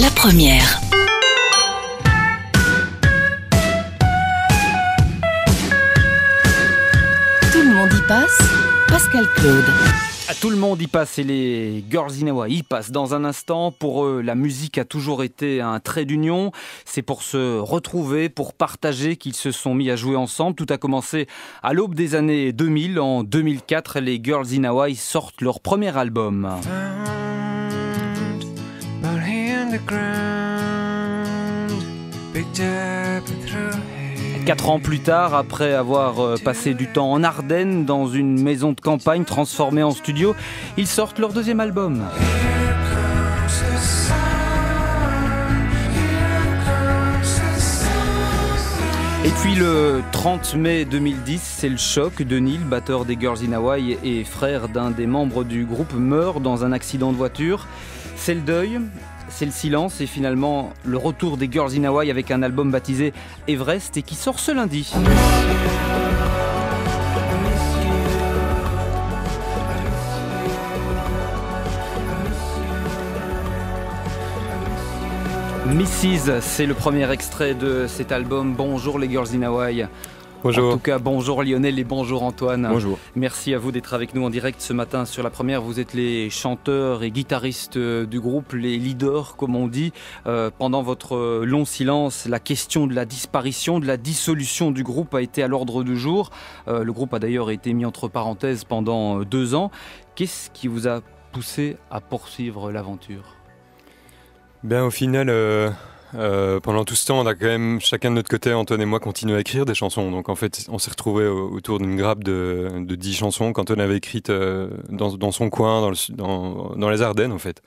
La première. Tout le monde y passe. Pascal Claude. Tout le monde y passe et les Girls in Hawaii y passent dans un instant. Pour eux, la musique a toujours été un trait d'union. C'est pour se retrouver, pour partager qu'ils se sont mis à jouer ensemble. Tout a commencé à l'aube des années 2000. En 2004, les Girls in Hawaii sortent leur premier album. 4 ans plus tard, après avoir passé du temps en Ardennes, dans une maison de campagne transformée en studio, ils sortent leur deuxième album. Et puis le 30 mai 2010, c'est le choc. Denis, le batteur des Girls in Hawaii et frère d'un des membres du groupe, meurt dans un accident de voiture. C'est le deuil. C'est le silence et finalement le retour des Girls in Hawaii avec un album baptisé Everest et qui sort ce lundi. Mrs. c'est le premier extrait de cet album. Bonjour les Girls in Hawaii. Bonjour. En tout cas, bonjour Lionel et bonjour Antoine. Bonjour. Merci à vous d'être avec nous en direct ce matin sur La Première. Vous êtes les chanteurs et guitaristes du groupe, les leaders comme on dit. Pendant votre long silence, la question de la disparition, de la dissolution du groupe a été à l'ordre du jour. Le groupe a d'ailleurs été mis entre parenthèses pendant 2 ans. Qu'est-ce qui vous a poussé à poursuivre l'aventure ? Ben, au final, pendant tout ce temps, on a quand même, chacun de notre côté, Antoine et moi, continué à écrire des chansons. Donc en fait, on s'est retrouvés autour d'une grappe de 10 chansons qu'Antoine avait écrites dans son coin, dans les Ardennes en fait.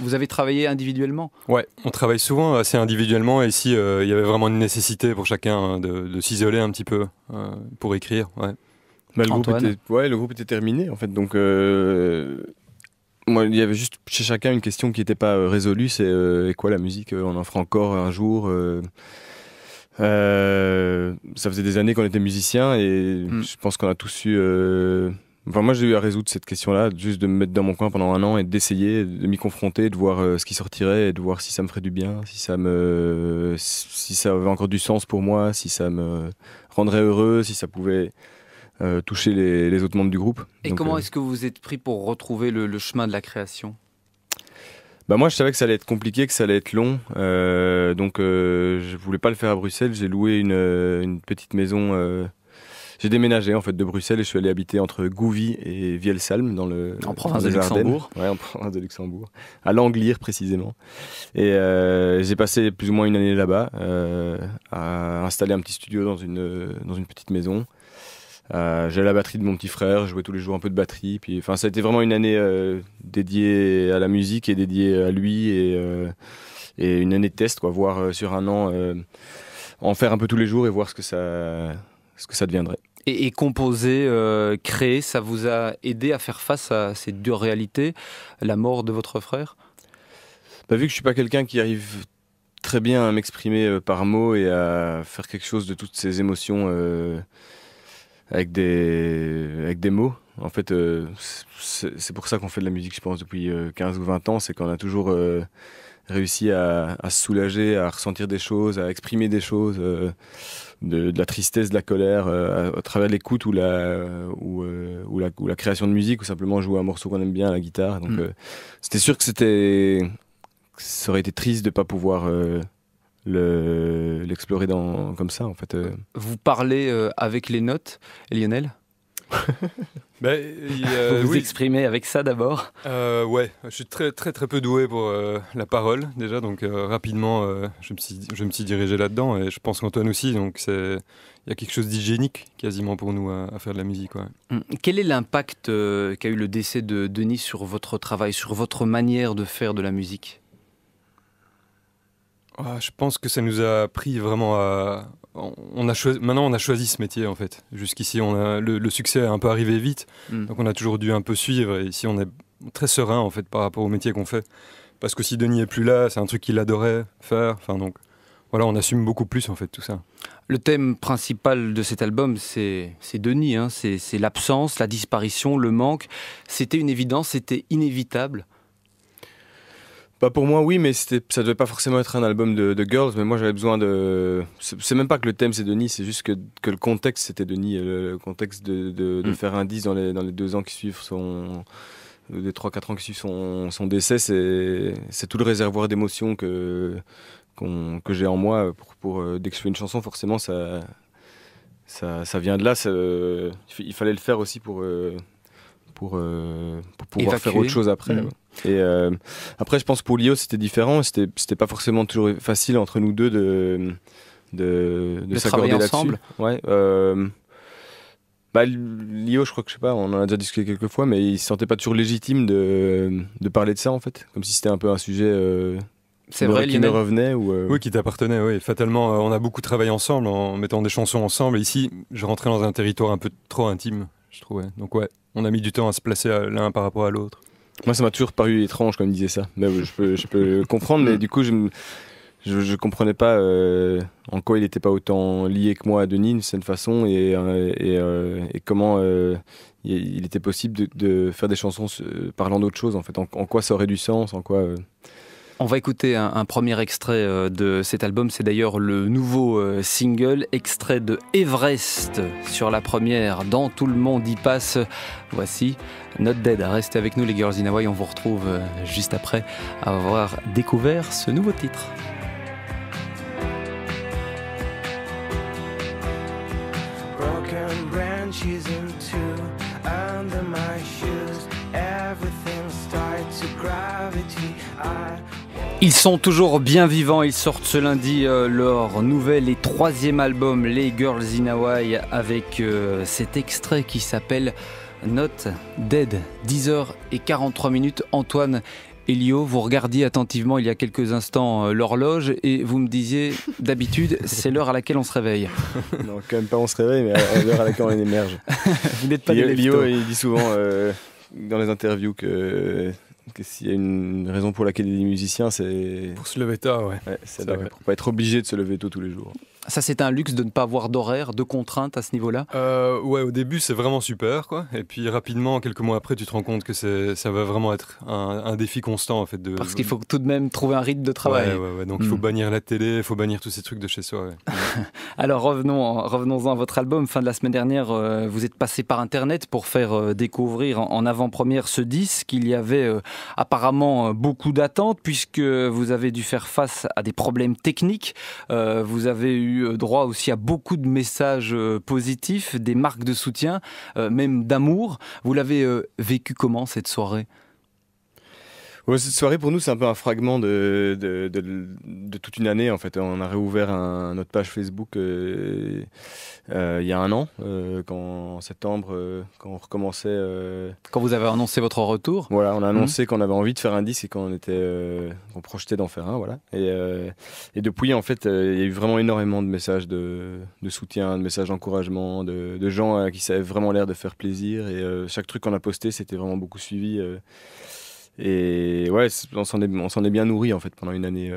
Vous avez travaillé individuellement ? Ouais, on travaille souvent assez individuellement et ici, il y avait vraiment une nécessité pour chacun de s'isoler un petit peu pour écrire. Ouais. Bah, le groupe était terminé en fait, donc moi, il y avait juste chez chacun une question qui n'était pas résolue, c'est et quoi la musique, on en fera encore un jour. Ça faisait des années qu'on était musiciens et je pense qu'on a tous eu... Enfin, moi, j'ai eu à résoudre cette question-là, juste de me mettre dans mon coin pendant 1 an et d'essayer de m'y confronter, de voir ce qui sortirait et de voir si ça me ferait du bien, si ça avait encore du sens pour moi, si ça me rendrait heureux, si ça pouvait... toucher les autres membres du groupe. Et donc, comment est-ce que vous vous êtes pris pour retrouver le chemin de la création ? Bah moi je savais que ça allait être compliqué, que ça allait être long, donc je voulais pas le faire à Bruxelles. J'ai loué une petite maison, j'ai déménagé en fait de Bruxelles et je suis allé habiter entre Gouvy et Vielsalm en province de Luxembourg. Ouais, en province de Luxembourg, à Langlier précisément. Et j'ai passé plus ou moins 1 année là-bas à installer un petit studio dans une petite maison. J'ai la batterie de mon petit frère, je jouais tous les jours un peu de batterie, puis enfin ça a été vraiment une année dédiée à la musique et dédiée à lui et une année de test quoi, voir sur 1 an en faire un peu tous les jours et voir ce que ça deviendrait. Et composer, créer, ça vous a aidé à faire face à ces 2 réalités, la mort de votre frère ? Bah, vu que je suis pas quelqu'un qui arrive très bien à m'exprimer par mots et à faire quelque chose de toutes ces émotions avec des mots. En fait, c'est pour ça qu'on fait de la musique, je pense, depuis 15 ou 20 ans. C'est qu'on a toujours réussi à se soulager, à ressentir des choses, à exprimer des choses, de la tristesse, de la colère, à travers l'écoute ou la création de musique, ou simplement jouer un morceau qu'on aime bien à la guitare. Donc, c'était sûr que ça aurait été triste de ne pas pouvoir... l'explorer comme ça en fait. Vous parlez avec les notes, Lionel ? Vous vous exprimez avec ça d'abord ? Ouais, je suis très très très peu doué pour la parole déjà, donc rapidement je me suis dirigé là-dedans et je pense qu'Antoine aussi, donc il y a quelque chose d'hygiénique quasiment pour nous à faire de la musique. Ouais. Quel est l'impact qu'a eu le décès de Denis sur votre travail, sur votre manière de faire de la musique ? Je pense que ça nous a appris vraiment à... Maintenant, on a choisi ce métier, en fait. Jusqu'ici, le succès est un peu arrivé vite, donc on a toujours dû un peu suivre. Et ici, on est très serein, en fait, par rapport au métier qu'on fait. Parce que si Denis est plus là, c'est un truc qu'il adorait faire. Enfin, donc, voilà, on assume beaucoup plus, en fait, tout ça. Le thème principal de cet album, c'est Denis, hein. C'est l'absence, la disparition, le manque. C'était une évidence, c'était inévitable. Pour moi, oui, mais ça devait pas forcément être un album de girls, mais moi j'avais besoin de. C'est même pas que le thème c'est Denis, c'est juste que le contexte c'était Denis, le contexte de faire un disque dans les 2 ans qui suivent les 3-4 ans qui suivent son décès, c'est tout le réservoir d'émotions que j'ai en moi dès que je fais une chanson, forcément ça vient de là. Il fallait le faire aussi pour pouvoir faire autre chose après. Et après, je pense que pour Lio, c'était différent. C'était pas forcément toujours facile entre nous deux de s'accorder là-dessus. Ouais. Lio, je crois que je sais pas, on en a déjà discuté quelques fois, mais il se sentait pas toujours légitime de parler de ça en fait, comme si c'était un peu un sujet. C'est vrai, qui me revenait Oui, qui t'appartenait, oui. Fatalement, on a beaucoup travaillé ensemble en mettant des chansons ensemble. Et ici, je rentrais dans un territoire un peu trop intime, je trouvais. Donc ouais, on a mis du temps à se placer l'un par rapport à l'autre. Moi, ça m'a toujours paru étrange quand il me disait ça. Mais je peux comprendre, mais du coup, je comprenais pas en quoi il n'était pas autant lié que moi à Denis d'une certaine façon et comment il était possible de faire des chansons parlant d'autre chose en fait. En quoi ça aurait du sens, en quoi. On va écouter un premier extrait de cet album. C'est d'ailleurs le nouveau single, extrait de Everest sur la première. Dans Tout le monde y passe. Voici Not Dead. Restez avec nous les Girls in Hawaii. On vous retrouve juste après avoir découvert ce nouveau titre. Broken branches in two under my shoes. Everything starts to gravity. Ils sont toujours bien vivants, ils sortent ce lundi leur nouvel et 3e album, les Girls in Hawaii, avec cet extrait qui s'appelle Not Dead. 10h43. Antoine et Lio, vous regardiez attentivement il y a quelques instants l'horloge et vous me disiez, d'habitude, c'est l'heure à laquelle on se réveille. Non, quand même pas on se réveille, mais à l'heure à laquelle on émerge. Vous n'êtes pas des Lio, il dit souvent dans les interviews que s'il y a une raison pour laquelle il est musicien, c'est pour se lever tard, ouais c'est pour pas être obligé de se lever tôt tous les jours. Ça, c'est un luxe de ne pas avoir d'horaire, de contraintes à ce niveau-là. Ouais, au début, c'est vraiment super, quoi. Et puis rapidement, quelques mois après, tu te rends compte que ça va vraiment être un défi constant, en fait. Parce qu'il faut tout de même trouver un rythme de travail. Ouais. Donc il faut bannir la télé, il faut bannir tous ces trucs de chez soi. Ouais. Alors revenons-en à votre album. Fin de la semaine dernière, vous êtes passé par Internet pour faire découvrir en avant-première ce disque. Il y avait apparemment beaucoup d'attentes puisque vous avez dû faire face à des problèmes techniques. Vous avez eu droit aussi à beaucoup de messages positifs, des marques de soutien, même d'amour. Vous l'avez vécu comment cette soirée ? Ouais, cette soirée pour nous c'est un peu un fragment de toute une année en fait. On a réouvert notre page Facebook il y a 1 an, en septembre, quand on recommençait. Quand vous avez annoncé votre retour. Voilà, on a annoncé qu'on avait envie de faire un disque et qu'on projetait d'en faire un, voilà. Et depuis en fait, il y a eu vraiment énormément de messages de soutien, de messages d'encouragement, de gens qui avaient vraiment l'air de faire plaisir. Et chaque truc qu'on a posté, c'était vraiment beaucoup suivi. Et ouais, on s'en est bien nourri en fait pendant une année.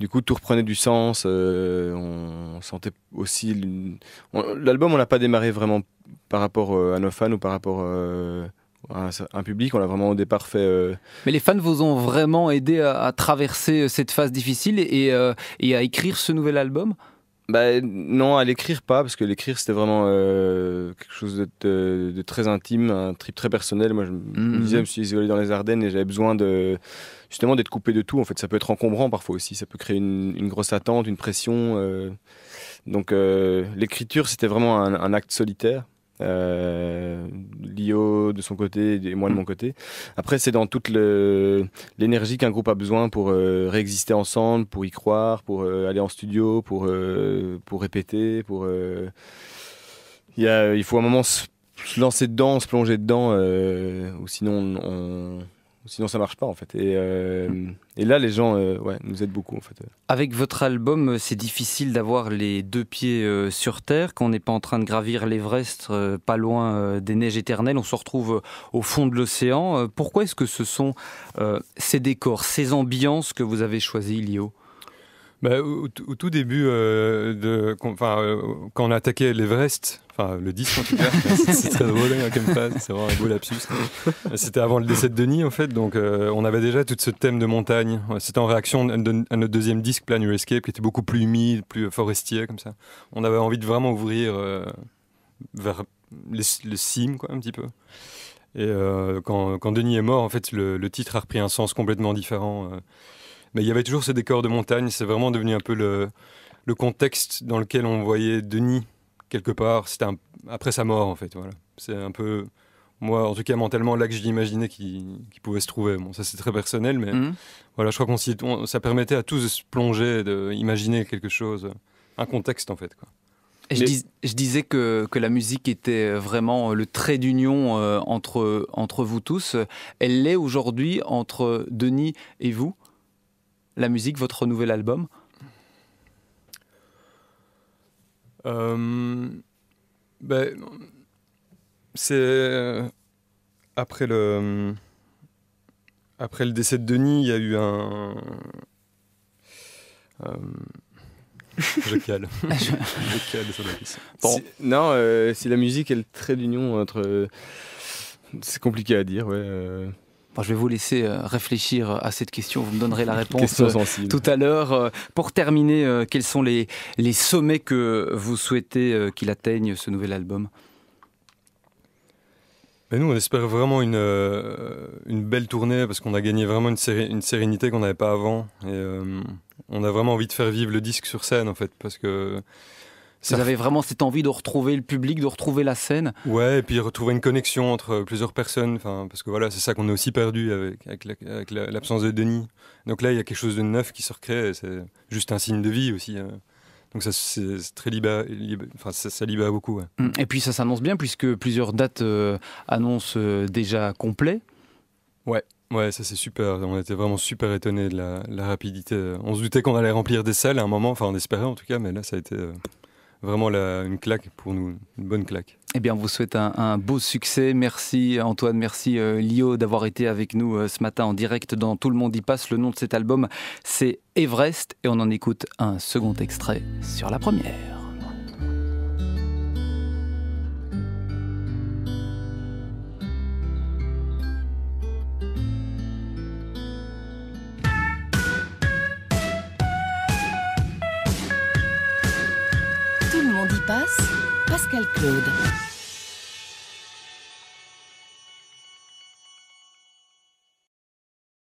Du coup, tout reprenait du sens. On sentait aussi l'album. On l'a pas démarré vraiment par rapport à nos fans ou par rapport à un public. On l'a vraiment au départ fait. Mais les fans vous ont vraiment aidé à traverser cette phase difficile et à écrire ce nouvel album. Non, à l'écrire pas, parce que l'écrire c'était vraiment quelque chose de très intime, un trip très personnel. Moi je me disais, je me suis isolé dans les Ardennes et j'avais besoin justement d'être coupé de tout. En fait, ça peut être encombrant parfois aussi, ça peut créer une grosse attente, une pression. Donc l'écriture c'était vraiment un acte solitaire. Lio de son côté et moi de mon côté. Après, c'est dans toute l'énergie qu'un groupe a besoin pour réexister ensemble, pour y croire, pour aller en studio, pour répéter, il faut un moment se lancer dedans, se plonger dedans, ou sinon ça marche pas en fait. Et là les gens nous aident beaucoup en fait. Avec votre album, c'est difficile d'avoir les 2 pieds sur terre, qu'on n'est pas en train de gravir l'Everest pas loin des neiges éternelles, on se retrouve au fond de l'océan. Pourquoi est-ce que ce sont ces décors, ces ambiances que vous avez choisis, Lio ? Au tout début, quand on a attaqué l'Everest, Enfin, le disque en tout cas. C'est très drôle comme phrase, c'est vraiment un beau lapsus. C'était avant le décès de Denis en fait, donc on avait déjà tout ce thème de montagne. C'était en réaction à notre deuxième disque, Plan Your Escape, qui était beaucoup plus humide, plus forestier comme ça. On avait envie de vraiment ouvrir vers les cimes, quoi, un petit peu. Et quand Denis est mort, en fait, le titre a repris un sens complètement différent. Mais il y avait toujours ce décor de montagne, c'est vraiment devenu un peu le contexte dans lequel on voyait Denis quelque part, c'était après sa mort en fait. Voilà. C'est un peu, moi en tout cas mentalement, là que je l'imaginais qui pouvait se trouver. Bon, ça c'est très personnel, mais voilà, je crois ça permettait à tous de se plonger, d'imaginer quelque chose, un contexte en fait, quoi. Je disais que la musique était vraiment le trait d'union entre vous tous. Elle l'est aujourd'hui entre Denis et vous, la musique, votre nouvel album. C'est après le décès de Denis, il y a eu un je cale. Je cale sur la question. Bon. Si la musique est le trait d'union entre, c'est compliqué à dire, ouais. Bon, je vais vous laisser réfléchir à cette question. Vous me donnerez la réponse tout à l'heure. Pour terminer, quels sont les sommets que vous souhaitez qu'il atteigne, ce nouvel album ? Et nous, on espère vraiment une belle tournée parce qu'on a gagné vraiment une sérénité qu'on n'avait pas avant. Et on a vraiment envie de faire vivre le disque sur scène, en fait, parce que... Vous avez vraiment cette envie de retrouver le public, de retrouver la scène. Ouais, et puis retrouver une connexion entre plusieurs personnes, parce que voilà, c'est ça qu'on a aussi perdu avec l'absence de Denis. Donc là, il y a quelque chose de neuf qui se recrée, et c'est juste un signe de vie aussi. Donc ça, c'est très ça libère beaucoup. Ouais. Et puis ça s'annonce bien, puisque plusieurs dates annoncent déjà complet. Ouais, ça c'est super. On était vraiment super étonnés de la rapidité. On se doutait qu'on allait remplir des salles à un moment, enfin on espérait en tout cas, mais là ça a été... vraiment une claque pour nous, une bonne claque. Eh bien, on vous souhaite un beau succès. Merci Antoine, merci Lio d'avoir été avec nous ce matin en direct dans Tout le monde y passe. Le nom de cet album, c'est Everest et on en écoute un second extrait sur la première. Tout le monde y passe, Pascal Claude.